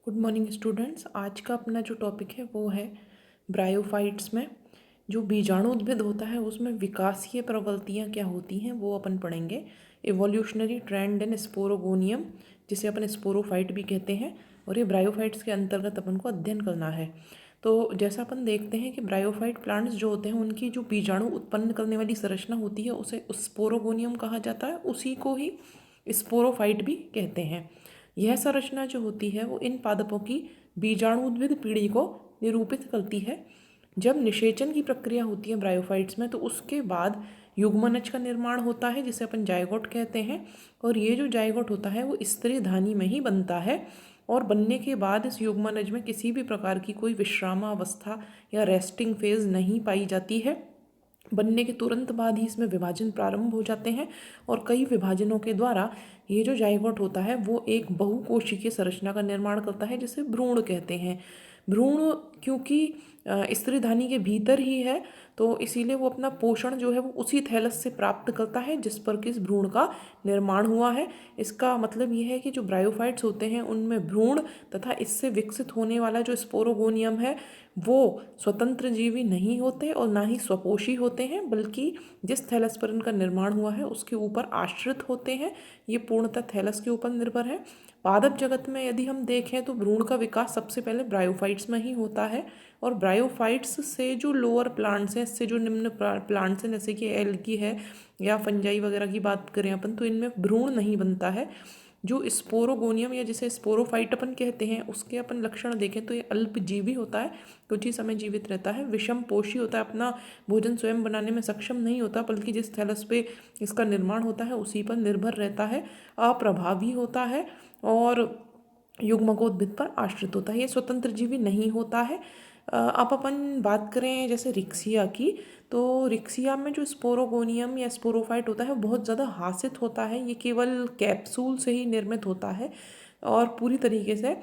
Good morning students. आज का अपना जो टॉपिक है वो है ब्रायोफाइट्स में जो बीजाणु उद्भिद होता है उसमें विकासीय प्रवृत्तियाँ क्या होती हैं वो अपन पढ़ेंगे। इवोल्यूशनरी ट्रेंड इन स्पोरोगोनियम, जिसे अपन स्पोरोफाइट भी कहते हैं, और ये ब्रायोफाइट्स के अंतर्गत अपन को अध्ययन करना है। तो जैसा अपन देखते हैं कि ब्रायोफाइट प्लांट्स जो होते हैं उनकी जो बीजाणु उत्पन्न करने वाली संरचना होती है उसे स्पोरोगोनियम कहा जाता है, उसी को ही स्पोरोफाइट भी कहते हैं। यह संरचना जो होती है वो इन पादपों की बीजाणु उद्भिद पीढ़ी को निरूपित करती है। जब निषेचन की प्रक्रिया होती है ब्रायोफाइट्स में तो उसके बाद युग्मनज का निर्माण होता है, जिसे अपन जायगोट कहते हैं। और ये जो जायगोट होता है वो स्त्री धानी में ही बनता है, और बनने के बाद इस युग्मनज में किसी भी प्रकार की कोई विश्रामावस्था या रेस्टिंग फेज नहीं पाई जाती है। बनने के तुरंत बाद ही इसमें विभाजन प्रारंभ हो जाते हैं, और कई विभाजनों के द्वारा ये जो जाइगोट होता है वो एक बहुकोशिकीय संरचना का निर्माण करता है, जिसे भ्रूण कहते हैं। भ्रूण क्योंकि स्त्रीधानी के भीतर ही है तो इसीलिए वो अपना पोषण जो है वो उसी थैलस से प्राप्त करता है जिस पर कि इस भ्रूण का निर्माण हुआ है। इसका मतलब ये है कि जो ब्रायोफाइट्स होते हैं उनमें भ्रूण तथा इससे विकसित होने वाला जो स्पोरोगोनियम है वो स्वतंत्र जीवी नहीं होते और ना ही स्वपोषी होते हैं, बल्कि जिस थैलस पर इनका निर्माण हुआ है उसके ऊपर आश्रित होते हैं। ये पूर्णतः थैलस के ऊपर निर्भर है। पादप जगत में यदि हम देखें तो भ्रूण का विकास सबसे पहले ब्रायोफाइट्स में ही होता है, और ब्रायोफाइट्स से जो लोअर प्लांट्स हैं, इससे जो निम्न प्लांट्स हैं जैसे कि एल्गी है या फंजाई वगैरह की बात करें अपन, तो इनमें भ्रूण नहीं बनता है। जो स्पोरोगोनियम या जिसे स्पोरोफाइट अपन कहते हैं उसके अपन लक्षण देखें तो ये अल्पजीवी होता है, कुछ ही समय जीवित रहता है, विषम पोषी होता है, अपना भोजन स्वयं बनाने में सक्षम नहीं होता बल्कि जिस थैलस पे इसका निर्माण होता है उसी पर निर्भर रहता है, अप्रभावी होता है और युग्मकोद्भिद पर आश्रित होता है। ये स्वतंत्र जीवी नहीं होता है। अब अपन बात करें जैसे रिक्सिया की, तो रिक्सिया में जो स्पोरोगोनियम या स्पोरोफाइट होता है वो बहुत ज़्यादा हासित होता है। ये केवल कैप्सूल से ही निर्मित होता है और पूरी तरीके से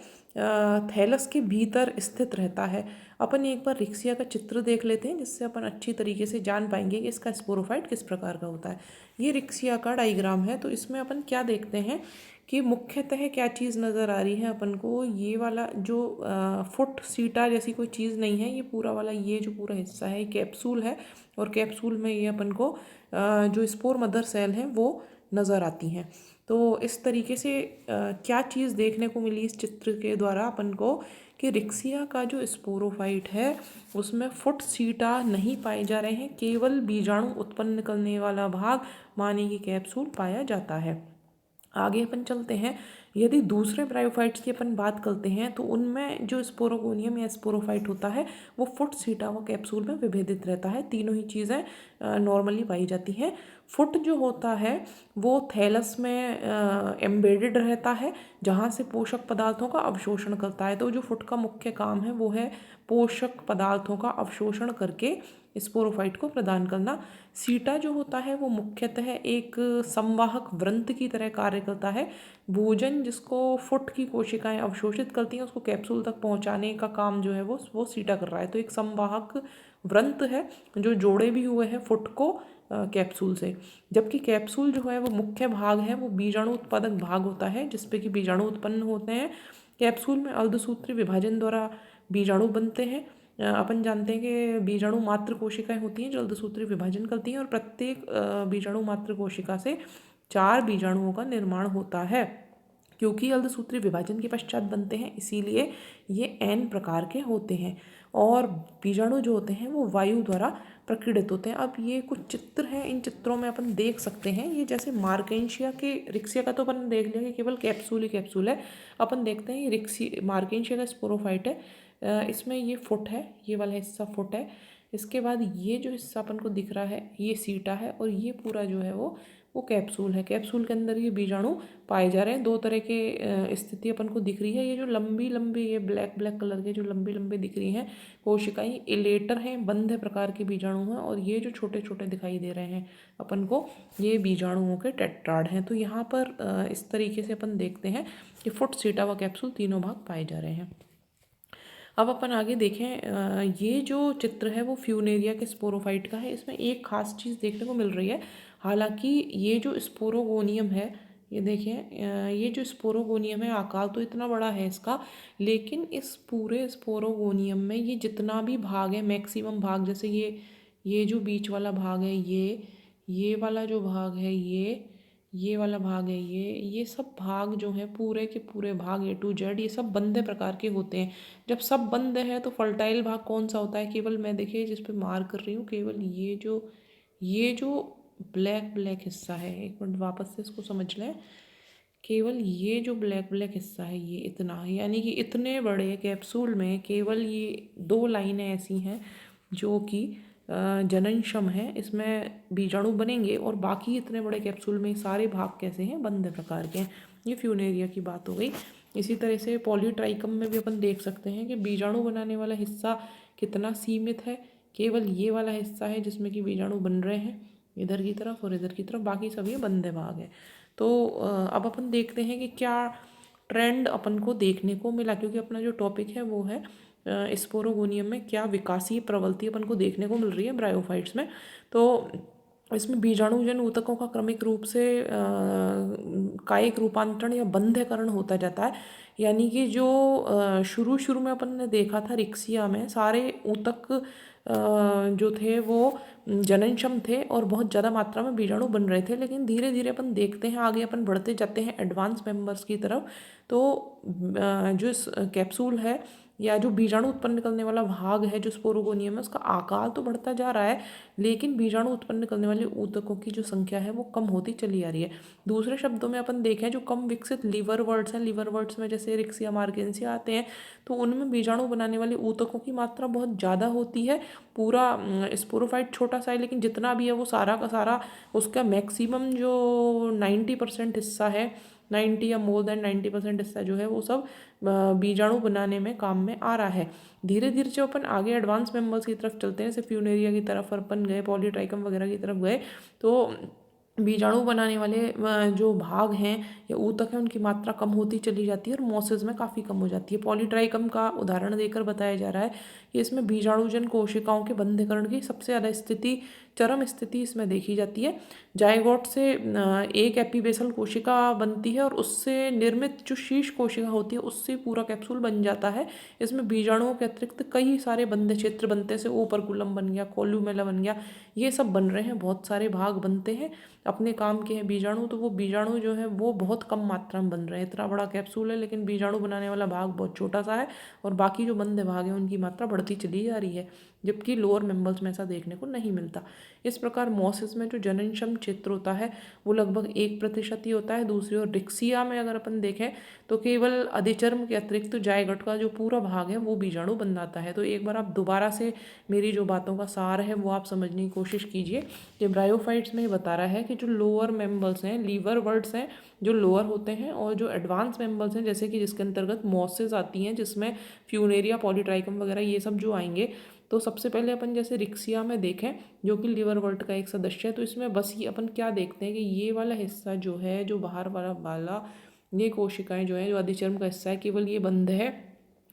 थैलस के भीतर स्थित रहता है। अपन एक बार रिक्सिया का चित्र देख लेते हैं जिससे अपन अच्छी तरीके से जान पाएंगे कि इसका स्पोरोफाइट किस प्रकार का होता है। ये रिक्सिया का डायग्राम है, तो इसमें अपन क्या देखते हैं कि मुख्यतः क्या चीज़ नज़र आ रही है अपन को। ये वाला जो फुट सीटा जैसी कोई चीज़ नहीं है, ये पूरा वाला ये जो पूरा हिस्सा है कैप्सूल है, और कैप्सूल में ये अपन को जो स्पोर मदर सेल हैं वो नज़र आती हैं। तो इस तरीके से क्या चीज़ देखने को मिली इस चित्र के द्वारा अपन को कि रिक्सिया का जो स्पोरोफाइट है उसमें फुट सीटा नहीं पाए जा रहे हैं, केवल बीजाणु उत्पन्न करने वाला भाग माने कि कैप्सूल पाया जाता है। आगे अपन चलते हैं। यदि दूसरे ब्रायोफाइट्स की अपन बात करते हैं तो उनमें जो स्पोरोगोनियम या स्पोरोफाइट होता है वो फुट सीटा व कैप्सूल में विभेदित रहता है। तीनों ही चीज़ें नॉर्मली पाई जाती हैं। फुट जो होता है वो थैलस में एम्बेडेड रहता है, जहाँ से पोषक पदार्थों का अवशोषण करता है। तो जो फुट का मुख्य काम है वो है पोषक पदार्थों का अवशोषण करके स्पोरोफाइट को प्रदान करना। सीटा जो होता है वो मुख्यतः एक संवाहक व्रंत की तरह कार्य करता है। भोजन जिसको फुट की कोशिकाएं अवशोषित करती हैं उसको कैप्सूल तक पहुंचाने का काम जो है वो सीटा कर रहा है। तो एक संवाहक व्रंत है जो जोड़े भी हुए हैं फुट को कैप्सूल से। जबकि कैप्सूल जो है वो मुख्य भाग है, वो बीजाणु उत्पादक भाग होता है जिसपे कि बीजाणु उत्पन्न होते हैं। कैप्सूल में अर्धसूत्री विभाजन द्वारा बीजाणु बनते हैं। अपन जानते हैं कि बीजाणु मात्र कोशिकाएं होती हैं जो अर्धसूत्री विभाजन करती हैं, और प्रत्येक बीजाणु मात्र कोशिका से 4 बीजाणुओं का निर्माण होता है। क्योंकि अर्धसूत्री विभाजन के पश्चात बनते हैं इसीलिए ये एन प्रकार के होते हैं, और बीजाणु जो होते हैं वो वायु द्वारा प्रकीर्णित होते हैं। अब ये कुछ चित्र हैं, इन चित्रों में अपन देख सकते हैं ये जैसे मार्केंशिया के रिक्सिया का तो अपन देख लिया कि केवल कैप्सूल ही कैप्सूल है। अपन देखते हैं ये मार्केंशिया का स्पोरोफाइट है, इसमें ये फुट है, ये वाला हिस्सा फुट है। इसके बाद ये जो हिस्सा अपन को दिख रहा है ये सीटा है, और ये पूरा जो है वो कैप्सूल है। कैप्सूल के अंदर ये बीजाणु पाए जा रहे हैं। दो तरह के स्थिति अपन को दिख रही है। ये जो लंबी लंबी ये ब्लैक ब्लैक कलर के जो लंबी लंबी दिख रही हैं कोशिकाएं इलेटर हैं, बंध प्रकार के बीजाणु हैं, और ये जो छोटे छोटे दिखाई दे रहे हैं अपन को ये बीजाणुओं के टेट्राड हैं। तो यहाँ पर इस तरीके से अपन देखते हैं कि फुट सीटा व कैप्सूल तीनों भाग पाए जा रहे हैं। अब अपन आगे देखें, ये जो चित्र है वो फ्यूनेरिया के स्पोरोफाइट का है। इसमें एक खास चीज़ देखने को मिल रही है, हालांकि ये जो स्पोरोगोनियम है ये देखिए ये जो स्पोरोगोनियम है आकार तो इतना बड़ा है इसका, लेकिन इस पूरे स्पोरोगोनियम में ये जितना भी भाग है मैक्सिमम भाग, जैसे ये जो बीच वाला भाग है, ये वाला जो भाग है, ये वाला भाग है, ये सब भाग जो है पूरे के पूरे भाग A to Z ये सब बंदे प्रकार के होते हैं। जब सब बंद है तो फर्टाइल भाग कौन सा होता है? केवल मैं देखिए जिस पे मार्क कर रही हूँ, केवल ये जो ब्लैक ब्लैक हिस्सा है, एक मिनट वापस से इसको समझ लें। केवल ये जो ब्लैक ब्लैक हिस्सा है ये इतना है, यानी कि इतने बड़े कैप्सूल में केवल ये 2 लाइनें ऐसी हैं जो कि जननक्षम है, इसमें बीजाणु बनेंगे, और बाकी इतने बड़े कैप्सूल में सारे भाग कैसे हैं? बंद प्रकार के हैं। ये फ्यूनेरिया की बात हो गई। इसी तरह से पॉलीट्राइकम में भी अपन देख सकते हैं कि बीजाणु बनाने वाला हिस्सा कितना सीमित है। केवल ये वाला हिस्सा है जिसमें कि बीजाणु बन रहे हैं, इधर की तरफ और इधर की तरफ, बाकी सभी बंदे भाग हैं। तो अब अपन देखते हैं कि क्या ट्रेंड अपन को देखने को मिला, क्योंकि अपना जो टॉपिक है वो है स्पोरोगोनियम में क्या विकासीय प्रवृत्ति अपन को देखने को मिल रही है ब्रायोफाइट्स में। तो इसमें बीजाणुजन ऊतकों का क्रमिक रूप से कायिक रूपांतरण या बंध्यकरण होता जाता है, यानी कि जो शुरू में अपन ने देखा था रिक्सिया में सारे ऊतक जो थे वो जननक्षम थे और बहुत ज़्यादा मात्रा में बीजाणु बन रहे थे, लेकिन धीरे धीरे अपन देखते हैं आगे अपन बढ़ते जाते हैं एडवांस मेंबर्स की तरफ। तो जो कैप्सूल है या जो बीजाणु उत्पन्न करने वाला भाग है जो स्पोरोगोनियम है, उसका आकार तो बढ़ता जा रहा है, लेकिन बीजाणु उत्पन्न करने वाले ऊतकों की जो संख्या है वो कम होती चली आ रही है। दूसरे शब्दों में अपन देखें जो कम विकसित लीवर वर्ड्स हैं, लीवर वर्ड्स में जैसे रिक्सिया मार्गेंसिया आते हैं, तो उनमें बीजाणु बनाने वाले ऊतकों की मात्रा बहुत ज़्यादा होती है। पूरा स्पोरोफाइट छोटा सा है, लेकिन जितना भी है वो सारा का सारा उसका मैक्सिमम जो 90% हिस्सा है, 90 या मोर देन 90% हिस्सा जो है वो सब बीजाणु बनाने में काम में आ रहा है। धीरे धीरे जब अपन आगे एडवांस मेंबर्स की तरफ चलते हैं, जैसे फ्यूनेरिया की तरफ अपन गए, पॉलीट्राइकम वगैरह की तरफ गए, तो बीजाणु बनाने वाले जो भाग हैं या ऊतक हैं उनकी मात्रा कम होती चली जाती है और मॉसेस में काफ़ी कम हो जाती है। पॉलीट्राइकम का उदाहरण देकर बताया जा रहा है कि इसमें बीजाणुजन कोशिकाओं के बंधीकरण की सबसे ज़्यादा स्थिति, चरम स्थिति इसमें देखी जाती है। जायगोट से एक एपिबेसल कोशिका बनती है और उससे निर्मित जो शीर्ष कोशिका होती है उससे पूरा कैप्सूल बन जाता है। इसमें बीजाणुओं के अतिरिक्त कई सारे बंधे क्षेत्र बनते हैं, जैसे ओपर्कुलम बन गया, कोल्यूमेला बन गया, ये सब बन रहे हैं, बहुत सारे भाग बनते हैं। अपने काम के हैं बीजाणु, तो वो बीजाणु जो है वो बहुत कम मात्रा में बन रहे हैं। इतना बड़ा कैप्सूल है लेकिन बीजाणु बनाने वाला भाग बहुत छोटा सा है और बाकी जो बंदे भाग हैं उनकी मात्रा बढ़ती चली जा रही है, जबकि लोअर मेंबर्स में ऐसा देखने को नहीं मिलता। इस प्रकार मॉसिस में जो जननक्षम क्षेत्र होता है वो लगभग 1% ही होता है। दूसरी ओर रिक्सिया में अगर अपन देखें तो केवल अधिचर्म के अतिरिक्त जायगोट का जो पूरा भाग है वो बीजाणु बनाता है। तो एक बार आप दोबारा से मेरी जो बातों का सार है वो आप समझने की कोशिश कीजिए कि ब्रायोफाइट्स में ये बता रहा है कि जो लोअर मेंबर्स हैं, लीवर वर्ड्स हैं जो लोअर होते हैं, और जो एडवांस मेंबर्स हैं जैसे कि जिसके अंतर्गत मॉसेस आती हैं, जिसमें फ्यूनेरिया, पॉलीट्राइकम वगैरह ये सब जो आएंगे, तो सबसे पहले अपन जैसे रिक्सिया में देखें जो कि लीवर वर्ड का एक सदस्य है, तो इसमें बस ये अपन क्या देखते हैं कि ये वाला हिस्सा जो है, जो बाहर वाला ये कोशिकाएं जो है, जो अधिचर्म का हिस्सा है, केवल ये बंद है।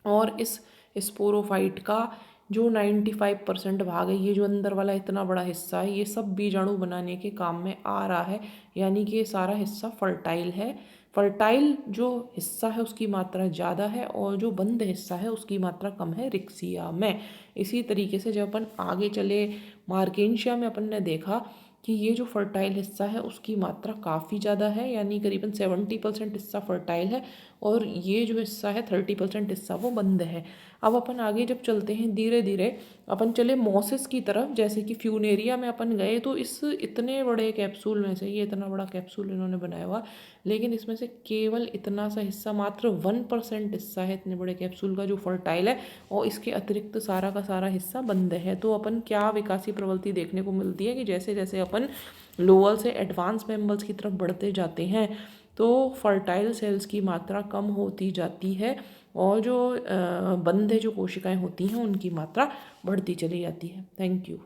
और इस स्पोरोफाइट का जो 95% भाग है, ये जो अंदर वाला इतना बड़ा हिस्सा है, ये सब बीजाणु बनाने के काम में आ रहा है, यानी कि ये सारा हिस्सा फर्टाइल है। फर्टाइल जो हिस्सा है उसकी मात्रा ज़्यादा है और जो बंद हिस्सा है उसकी मात्रा कम है रिक्सिया में। इसी तरीके से जब अपन आगे चले मार्केंशिया में अपन ने देखा कि ये जो फर्टाइल हिस्सा है उसकी मात्रा काफ़ी ज़्यादा है, यानी करीबन 70% हिस्सा फर्टाइल है और ये जो हिस्सा है 30% हिस्सा वो बंद है। अब अपन आगे जब चलते हैं धीरे धीरे अपन चले मॉसिस की तरफ, जैसे कि फ्यूनेरिया में अपन गए, तो इस इतने बड़े कैप्सूल में से, ये इतना बड़ा कैप्सूल इन्होंने बनाया हुआ, लेकिन इसमें से केवल इतना सा हिस्सा, मात्र 1% हिस्सा है इतने बड़े कैप्सूल का जो फर्टाइल है, और इसके अतिरिक्त सारा का सारा हिस्सा बंद है। तो अपन क्या विकासी प्रवृत्ति देखने को मिलती है कि जैसे जैसे अपन लोअर से एडवांस मेंबर्स की तरफ बढ़ते जाते हैं तो फर्टाइल सेल्स की मात्रा कम होती जाती है और जो बंधे जो कोशिकाएं होती हैं उनकी मात्रा बढ़ती चली जाती है। Thank you.